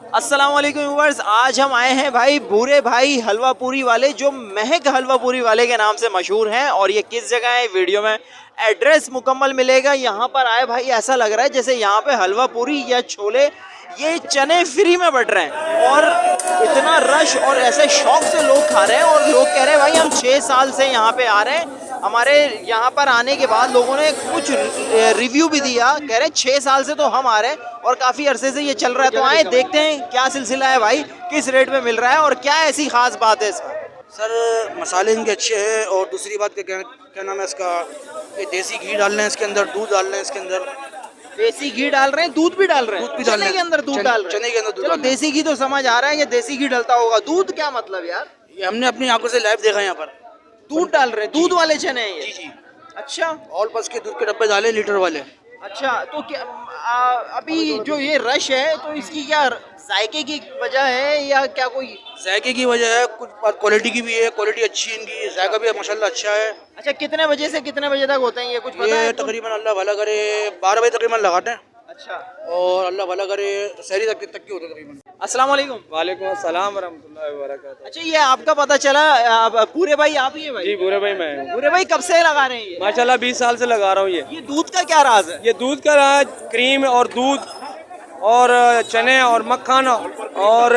अस्सलाम वालेकुम व्यूअर्स, आज हम आए हैं भाई भूरे भाई हलवा पूरी वाले, जो महक हलवा पूरी वाले के नाम से मशहूर हैं। और ये किस जगह है, वीडियो में एड्रेस मुकम्मल मिलेगा। यहाँ पर आए भाई ऐसा लग रहा है जैसे यहाँ पे हलवा पूरी या छोले, ये चने फ्री में बट रहे हैं। और इतना रश और ऐसे शौक से लोग खा रहे हैं। और लोग कह रहे हैं भाई हम 6 साल से यहाँ पे आ रहे हैं। हमारे यहाँ पर आने के बाद लोगों ने कुछ रिव्यू भी दिया, कह रहे 6 साल से तो हम आ रहे हैं और काफ़ी अरसे से ये चल रहा है। तो आए देखते हैं क्या सिलसिला है भाई, किस रेट में मिल रहा है और क्या ऐसी खास बात है इसका। सर मसाले इनके अच्छे हैं और दूसरी बात क्या नाम है इसका, ये देसी घी डाल रहे हैं इसके अंदर, दूध डाल रहे हैं इसके अंदर। देसी घी डाल रहे हैं, दूध भी डाल रहे हैं, दूध भी डाल रहे हैं, चने के अंदर दूध डाल रहे हैं। चने के अंदर दूध। चलो देसी घी तो समझ आ रहा है, ये देसी घी डलता होगा, दूध क्या मतलब यार? ये हमने अपनी आंखों से लाइव देखा है यहाँ पर। दूध डाल रहे हैं, दूध वाले चने हैं ये? जी जी। अच्छा, ऑल बस के दूध के डब्बे डाले लीटर वाले। अच्छा तो क्या अभी जो ये रश है तो इसकी क्या जायके की वजह है या क्या कोई? जायके की वजह है, कुछ बात क्वालिटी की भी है, क्वालिटी अच्छी है इनकी, जायका भी माशाल्लाह अच्छा है। अच्छा, कितने बजे से कितने बजे तक होते हैं ये, कुछ पता है? ये तकरीबन अल्लाह भला करे 12 बजे तकरीबन लगाते हैं। अच्छा, और अल्लाह भला करे शहरी तक की होते हैं तकरीबन। अस्सलाम वालेकुम। वालेकुम अस्सलाम वरहमतुल्लाहि वबरकातुहू। अच्छा, ये आपका पता चला पूरे भाई आप ही है भाई? जी बुरे भाई मैं हूँ। पूरे भाई कब से लगा रहे हैं ये? माशाल्लाह 20 साल से लगा रहा हूँ। ये दूध का क्या राज है? ये दूध का राज, क्रीम और दूध और चने और मक्खन, और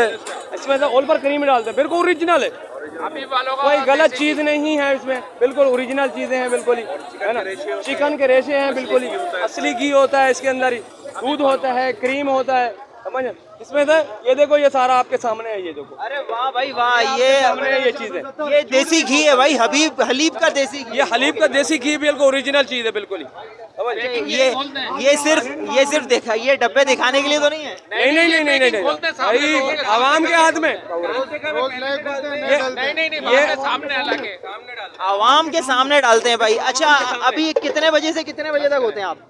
इसमें से ओल पर क्रीम डालते हैं, बिल्कुल ओरिजिनल है, कोई गलत चीज नहीं है इसमें, बिल्कुल ओरिजिनल चीजें हैं, बिल्कुल ही है ना। चिकन के रेशे हैं, बिल्कुल ही असली घी होता है इसके अंदर ही, दूध होता है, क्रीम होता है, समझ इसमें से। ये देखो, ये सारा आपके सामने है, ये देखो। अरे वाह भाई वाह, ये सामने है ये चीजें, ये देसी घी है भाई, हलीब का देसी घी। ये हलीब का देसी घी बिल्कुल ओरिजिनल चीज है, बिल्कुल ही। ये सिर्फ देखा, ये डब्बे दिखाने के लिए तो नहीं है? नहीं नहीं नहीं नहीं नहीं भाई, आवाम के हाथ में, ये आवाम के सामने डालते हैं भाई। अच्छा, अभी कितने बजे से कितने बजे तक होते हैं आप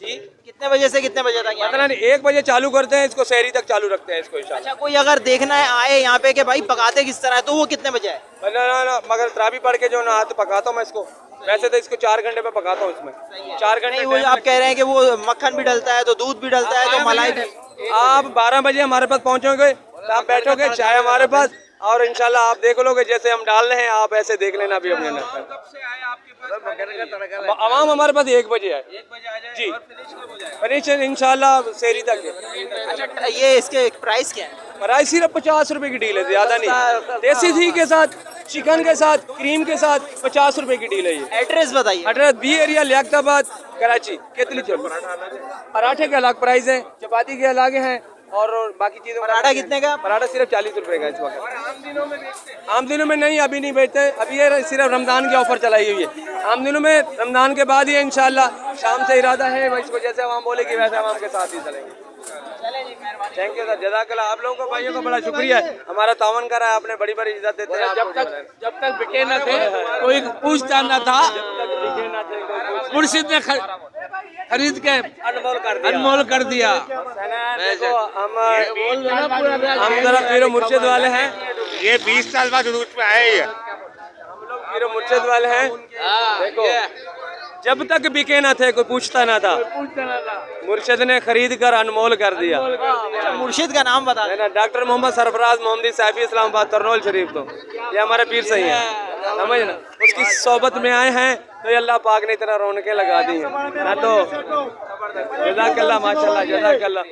जी? कितने बजे से कितने बजे तक? मतलब 1 बजे चालू करते हैं इसको, शहरी तक चालू रखते हैं इसको इंशाल्लाह। अच्छा, कोई अगर देखना है आए यहाँ पे कि भाई पकाते किस तरह है, तो वो कितने बजे है? ना, मगर तरावी पढ़ के जो ना तो पकाता हूँ मैं इसको, वैसे तो इसको 4 घंटे में पकाता हूँ इसमें, 4 घंटे। वो आप कह रहे हैं कि वो मक्खन भी डलता है तो दूध भी डलता है तो मलाई भी। आप 12 बजे हमारे पास पहुँचोगे तो आप बैठोगे, चाय हमारे पास, और इंशाल्लाह आप देख लोगे जैसे हम डाल रहे हैं, आप ऐसे देख लेना भी हमने। आवाम हमारे पास 1 बजे है जी, फिनिश इंशाल्लाह शहरी तक है। अच्छा, ये इसके प्राइस क्या है? प्राइस सिर्फ 50 रुपए की डील है, ज्यादा नहीं। देसी घी के साथ, चिकन के साथ, क्रीम के साथ 50 रुपए की डील है ये। एड्रेस बताइए। Address B area Liaquatabad Karachi, Ketli Chowk. पराठे के अलग प्राइस है, चपाती के अलग हैं, और बाकी चीजें। पराठा कितने का? पराठा सिर्फ 40 रुपए का इस वक्त। आम दिनों में नहीं, अभी नहीं बेचते, अभी ये सिर्फ रमजान की ऑफर चलाई हुई है। आम दिनों में, रमजान के बाद ही इंशाल्लाह शाम से इरादा है, इसको जैसे आवाम बोलेगी वैसे आवाम के साथ ही चलेंगे। थैंक यू सर, जज़ाकल्लाह। आप लोगों को भाइयों को बड़ा शुक्रिया है, हमारा तावन करा है आपने, बड़ी बड़ी इज्जत देते हैं। जब तक बिके न थे कोई पूछता न था, मुर्शिद ने खरीद के अनमोल कर दिया। देखो, हम जरा पीरो मुर्शिद वाले हैं, ये 20 साल बाद रूट में आए ये। हम लोग पीरो मुर्शिद वाले हैं। देखो, जब तक बिके ना थे कोई पूछता ना था, मुर्शिद ने खरीद कर अनमोल कर दिया। मुर्शिद का नाम बता देना। डॉक्टर मोहम्मद सरफराज मोहम्मदी सैफी इस्लामाबाद तरनोल शरीफ, तो ये हमारे पीर सही है, समझ ना। उसकी सोबत में आए हैं तो ये अल्लाह पाक ने इतना रौनकें लगा दी हैं ना, तो जज़ाकल्लाह माशाल्लाह जज़ाकल्लाह।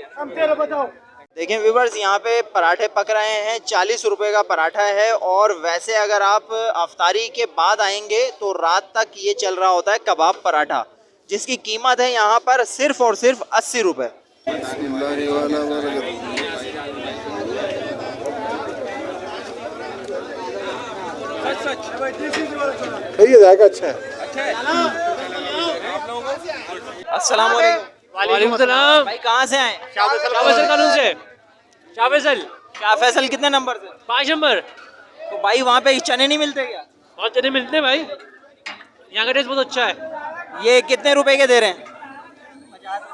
देखें व्यूवर्स, यहाँ पे पराठे पक रहे हैं, 40 रुपए का पराठा है। और वैसे अगर आप अफ्तारी के बाद आएंगे तो रात तक ये चल रहा होता है कबाब पराठा, जिसकी कीमत है यहाँ पर सिर्फ और सिर्फ 80 रुपए। ये जाएगा अच्छा है। अस्सलाम वालेकुम। सलाम भाई कहाँ से आए? शाह कानून से। शाह फैसल कितने नंबर से? 5 नंबर। तो भाई वहाँ पे चने नहीं मिलते क्या? बहुत चने मिलते हैं भाई, यहाँ का टेस्ट बहुत अच्छा है। ये कितने रुपए के दे रहे हैं?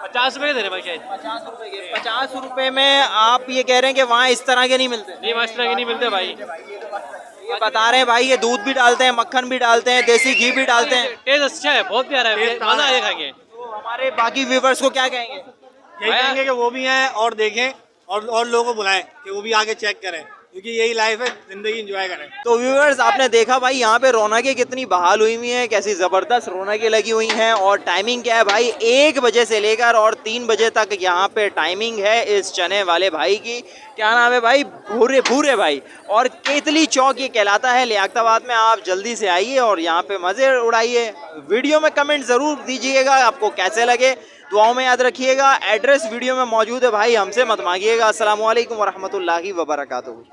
50 रुपए के दे रहे हैं भाई शायद। 50 रुपए के। 50 रुपए में आप ये कह रहे हैं कि वहाँ इस तरह के नहीं मिलते? नहीं, इस तरह के नहीं मिलते भाई। ये बता रहे हैं भाई, ये दूध भी डालते हैं, मक्खन भी डालते हैं, देसी घी भी डालते हैं। टेस्ट अच्छा है, बहुत प्यारा है, मजा आएगा खा के। तो हमारे बाकी व्यूवर्स को क्या कहेंगे? यही कहेंगे कि वो भी आए और देखें और लोगों को बुलाएं कि वो भी आगे चेक करें, क्योंकि यही लाइफ है, जिंदगी एंजॉय करें। तो व्यूअर्स आपने देखा भाई यहाँ पे रौनकें कितनी बहाल हुई हुई हैं, कैसी ज़बरदस्त रौनकें लगी हुई हैं। और टाइमिंग क्या है भाई, 1 बजे से लेकर और 3 बजे तक यहाँ पे टाइमिंग है इस चने वाले भाई की। क्या नाम है भाई, भूरे भूरे भाई। और केतली चौक ये कहलाता है लियाकताबाद में। आप जल्दी से आइए और यहाँ पे मज़े उड़ाइए। वीडियो में कमेंट ज़रूर दीजिएगा आपको कैसे लगे, दुआओं में याद रखिएगा। एड्रेस वीडियो में मौजूद है भाई, हमसे मत मांगिएगा। अस्सलाम वालेकुम वरहमतुल्लाहि वबरकातुहू।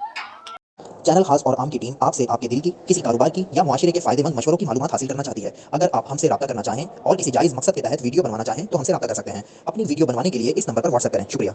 चैनल खास और आम की टीम आपसे आपके दिल की, किसी कारोबार की या मुआशरे के फायदेमंद मशवरों की मालूमात हासिल करना चाहती है। अगर आप हमसे राब्ता करना चाहें और किसी जायज़ मकसद के तहत वीडियो बनवाना चाहें तो हमसे राब्ता कर सकते हैं। अपनी वीडियो बनवाने के लिए इस नंबर पर व्हाट्सएप करें। शुक्रिया।